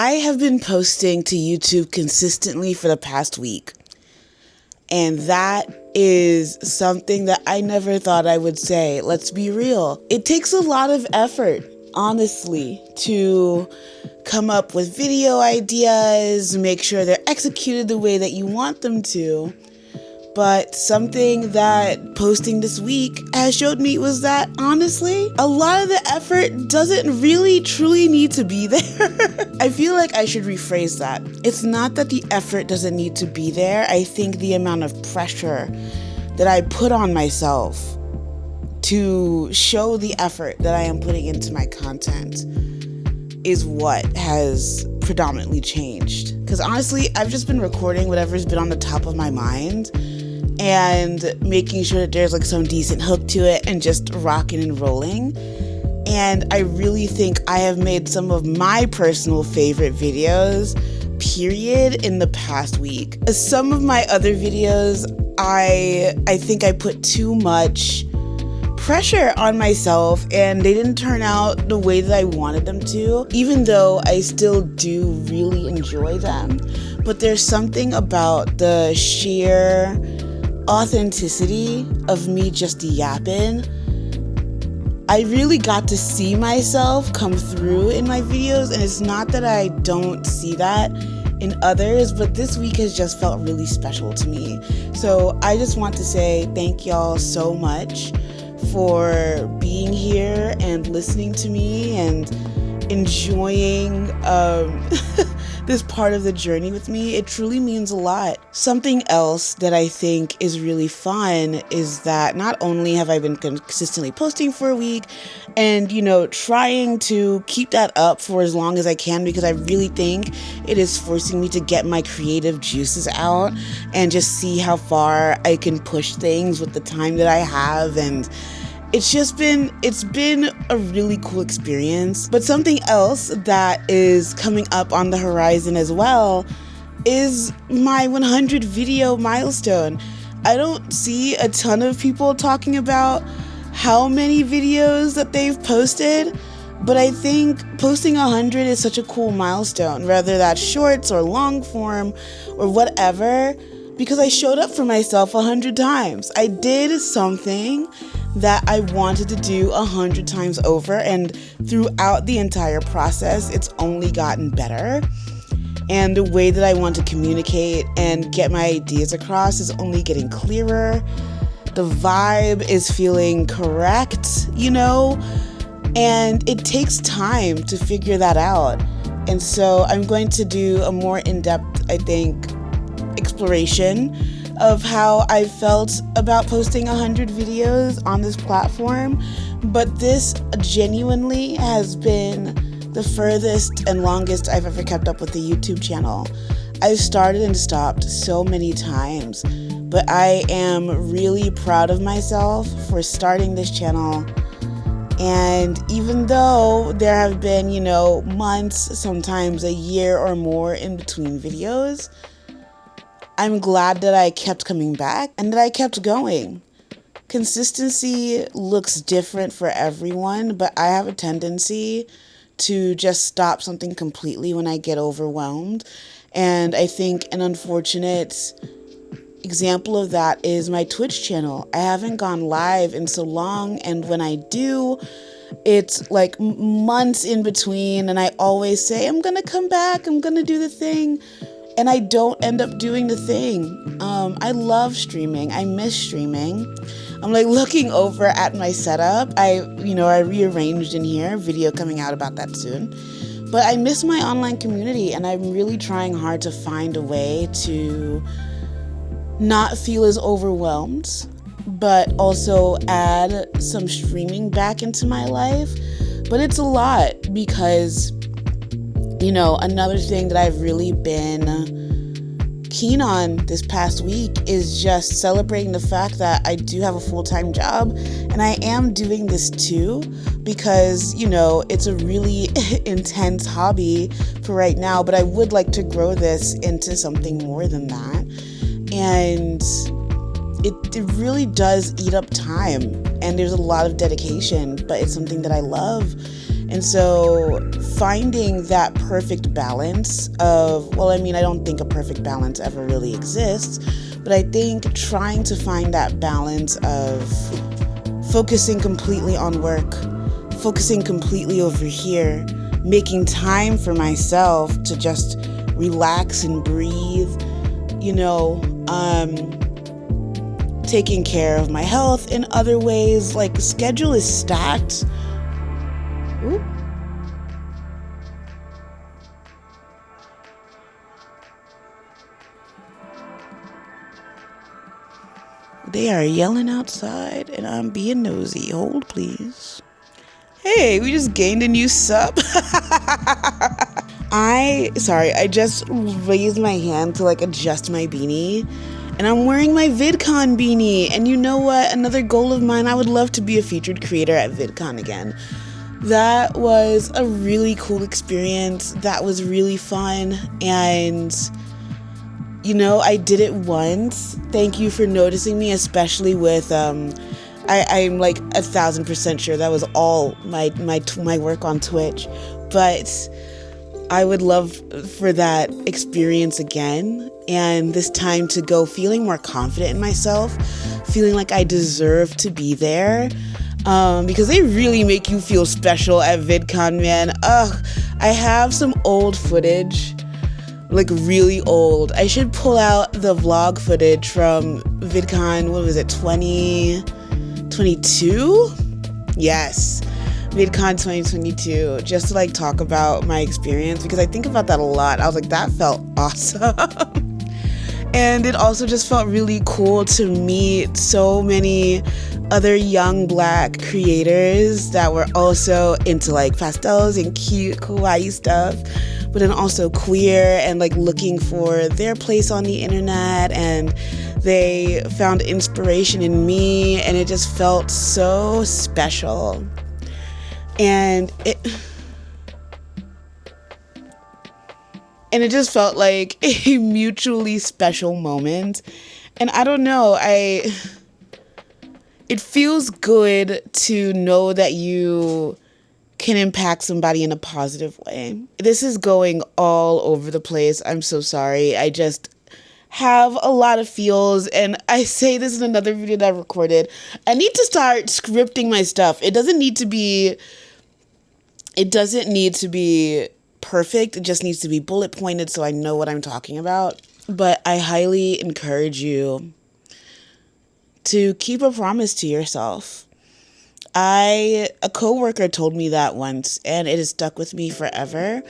I have been posting to YouTube consistently for the past week. And that is something that I never thought I would say. Let's be real. It takes a lot of effort, honestly, to come up with video ideas, make sure they're executed the way that you want them to. But something that posting this week has showed me was that, honestly, a lot of the effort doesn't really truly need to be there. I feel like I should rephrase that. It's not that the effort doesn't need to be there. I think the amount of pressure that I put on myself to show the effort that I am putting into my content is what has predominantly changed. Because honestly, I've just been recording whatever's been on the top of my mind and making sure that there's like some decent hook to it and just rocking and rolling. And I really think I have made some of my personal favorite videos, period, in the past week. Some of my other videos, I think I put too much pressure on myself and they didn't turn out the way that I wanted them to, even though I still do really enjoy them. But there's something about the sheer authenticity of me just yapping. I really got to see myself come through in my videos, and it's not that I don't see that in others, but this week has just felt really special to me. So I just want to say thank y'all so much for being here and listening to me and enjoying this part of the journey with me. It truly means a lot. Something else that I think is really fun is that not only have I been consistently posting for a week and, trying to keep that up for as long as I can, because I really think it is forcing me to get my creative juices out and just see how far I can push things with the time that I have. And it's been a really cool experience. But something else that is coming up on the horizon as well is my 100 video milestone. I don't see a ton of people talking about how many videos that they've posted, but I think posting 100 is such a cool milestone, whether that's shorts or long form or whatever, because I showed up for myself 100 times. I did something that I wanted to do 100 times over, and throughout the entire process, it's only gotten better. And the way that I want to communicate and get my ideas across is only getting clearer. The vibe is feeling correct, and it takes time to figure that out. And so I'm going to do a more in-depth, I think, exploration of how I felt about posting 100 videos on this platform. But this genuinely has been the furthest and longest I've ever kept up with the YouTube channel. I've started and stopped so many times, but I am really proud of myself for starting this channel. And even though there have been, months, sometimes a year or more in between videos, I'm glad that I kept coming back and that I kept going. Consistency looks different for everyone, but I have a tendency to just stop something completely when I get overwhelmed. And I think an unfortunate example of that is my Twitch channel. I haven't gone live in so long, and when I do, it's like months in between, and I always say, I'm gonna come back, I'm gonna do the thing. And I don't end up doing the thing. I love streaming. I miss streaming. I'm like looking over at my setup. I rearranged in here, video coming out about that soon. But I miss my online community, and I'm really trying hard to find a way to not feel as overwhelmed, but also add some streaming back into my life. But it's a lot because another thing that I've really been keen on this past week is just celebrating the fact that I do have a full-time job, and I am doing this too because, it's a really intense hobby for right now, but I would like to grow this into something more than that. And it really does eat up time, and there's a lot of dedication, but it's something that I love. And so finding that perfect balance of, well, I mean, I don't think a perfect balance ever really exists, but I think trying to find that balance of focusing completely on work, focusing completely over here, making time for myself to just relax and breathe, taking care of my health in other ways. Like, the schedule is stacked. Ooh. They are yelling outside and I'm being nosy. Hold, please. Hey, we just gained a new sub. I just raised my hand to adjust my beanie, and I'm wearing my VidCon beanie. And you know what? Another goal of mine, I would love to be a featured creator at VidCon again. That was a really cool experience. That was really fun. And I did it once. Thank you for noticing me, especially with I'm 1,000% sure that was all my work on Twitch. But I would love for that experience again, and this time to go feeling more confident in myself, feeling like I deserve to be there, because they really make you feel special at VidCon, man. I have some old footage, really old. I should pull out the vlog footage from VidCon, what was it, 2022? Yes. VidCon 2022, just to talk about my experience, because I think about that a lot. I was like, that felt awesome. And it also just felt really cool to meet so many other young Black creators that were also into pastels and cute kawaii stuff, but then also queer and looking for their place on the internet, and they found inspiration in me, and it just felt so special. And it just felt like a mutually special moment. And I don't know, it feels good to know that you can impact somebody in a positive way. This is going all over the place. I'm so sorry. I just have a lot of feels, and I say this in another video that I recorded. I need to start scripting my stuff. It doesn't need to be perfect. It just needs to be bullet pointed so I know what I'm talking about. But I highly encourage you to keep a promise to yourself. A coworker told me that once, and it has stuck with me forever.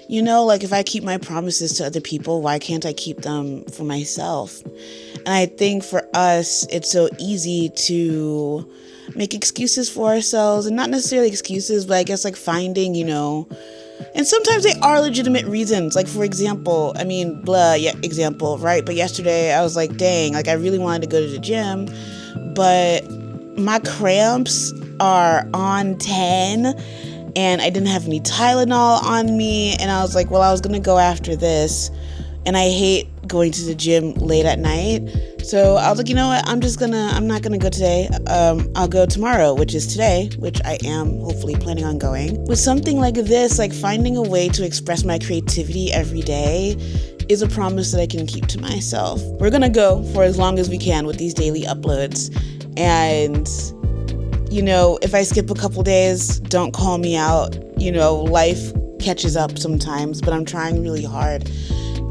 If I keep my promises to other people, why can't I keep them for myself? And I think for us, it's so easy to make excuses for ourselves, and not necessarily excuses, but I guess finding, and sometimes they are legitimate reasons. For example, example, right? But yesterday I was dang, I really wanted to go to the gym, but my cramps are on 10 and I didn't have any Tylenol on me. And I was I was going to go after this, and I hate going to the gym late at night. So I was you know what? I'm not going to go today. I'll go tomorrow, which is today, which I am hopefully planning on going. With something like this, finding a way to express my creativity every day is a promise that I can keep to myself. We're going to go for as long as we can with these daily uploads. And, if I skip a couple days, don't call me out. Life catches up sometimes, but I'm trying really hard.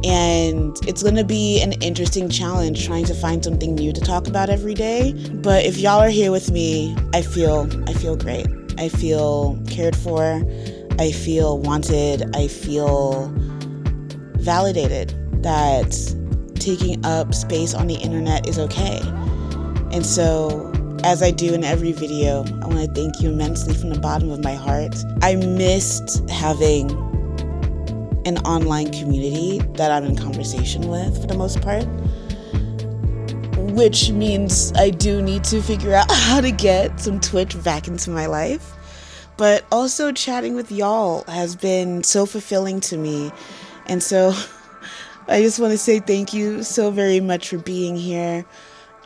And it's going to be an interesting challenge trying to find something new to talk about every day. But if y'all are here with me, I feel great. I feel cared for. I feel wanted. I feel validated that taking up space on the internet is okay. And so, as I do in every video, I want to thank you immensely from the bottom of my heart. I missed having an online community that I'm in conversation with for the most part, which means I do need to figure out how to get some Twitch back into my life. But also chatting with y'all has been so fulfilling to me. And so I just want to say thank you so very much for being here.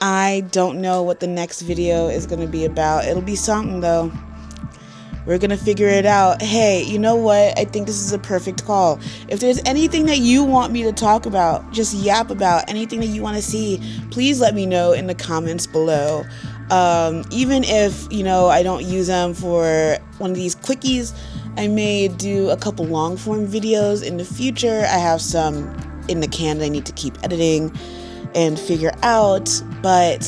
I don't know what the next video is going to be about. It'll be something though. We're going to figure it out. Hey, you know what? I think this is a perfect call. If there's anything that you want me to talk about, just yap about, anything that you want to see, please let me know in the comments below. Even if, I don't use them for one of these quickies, I may do a couple long form videos in the future. I have some in the can that I need to keep editing and figure out, but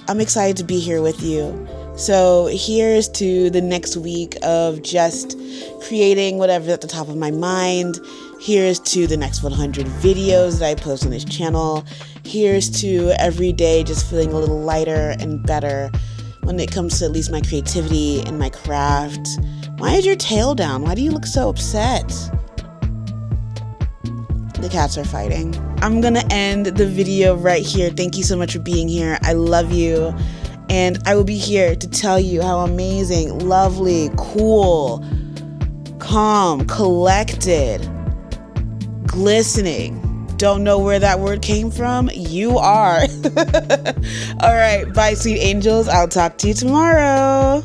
I'm excited to be here with you. So here's to the next week of just creating whatever's at the top of my mind. Here's to the next 100 videos that I post on this channel. Here's to every day just feeling a little lighter and better when it comes to at least my creativity and my craft. Why is your tail down? Why do you look so upset? The cats are fighting. I'm gonna end the video right here. Thank you so much for being here. I love you. And I will be here to tell you how amazing, lovely, cool, calm, collected, glistening. Don't know where that word came from? You are. All right. Bye, sweet angels. I'll talk to you tomorrow.